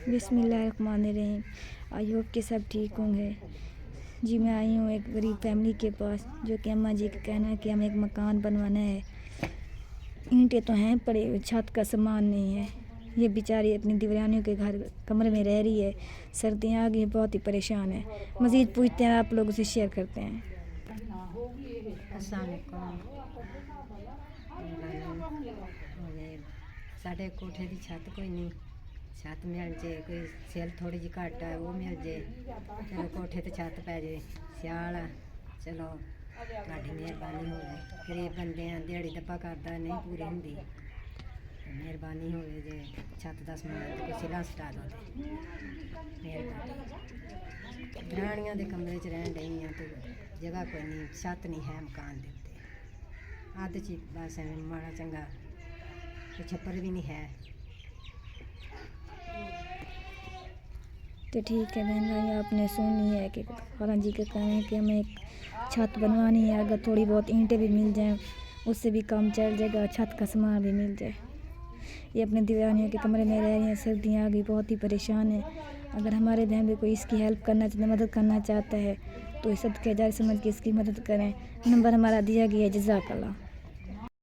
बिस्मिल्लाहिर्रहमानिर्रहीम। I hope कि सब ठीक होंगे। जी मैं आई हूँ एक गरीब फैमिली के पास, जो कि अम्मा जी का कहना है कि हमें एक मकान बनवाना है। ईंटें तो हैं पड़े, छत का सामान नहीं है। ये बेचारी अपनी देवरानियों के घर कमरे में रह रही है। सर्दियाँ आ गई, बहुत ही परेशान है। मज़ीद पूछते हैं, आप लोगों से शेयर करते हैं। साढ़े कोठे की छत कोई नहीं, छत मिल जे, कोई सिल थोड़ी जी घट है वो मिल जे, चलो कोठे ते छत पै जे। सियाल चलो तुहाडी मेहरबानी होवे, गरीब बंदे हैं, दिहाड़ी दप्पा करदा नहीं पूरी हुंदी, मेहरबानी होवे जे छत दा समान ते कोई सिला सटा दो ते मेहरबानी। दरानियां दे कमरे च रहन डई आं ते जगह कोई नहीं, छत नहीं है मकान दे उत्ते, अद्ध च बस एवें माड़ा चंगा, कोई छप्पर भी नहीं है। तो ठीक है बहन भाई, आपने सुनी है कि खाला जी का कहना है कि हमें एक छत बनवानी है। अगर थोड़ी बहुत ईंटें भी मिल जाएं उससे भी काम चल जाएगा, छत का सामान भी मिल जाए। ये अपने देवरानियों के कमरे में रह रही हैं, सर्दियाँ आ गई, बहुत ही परेशान है। अगर हमारे बहन भी कोई इसकी हेल्प करना चाहता है, मदद करना चाहता है, तो सदके जारी समझ के इसकी मदद करें। नंबर हमारा दिया गया है। जज़ाकल्लाह।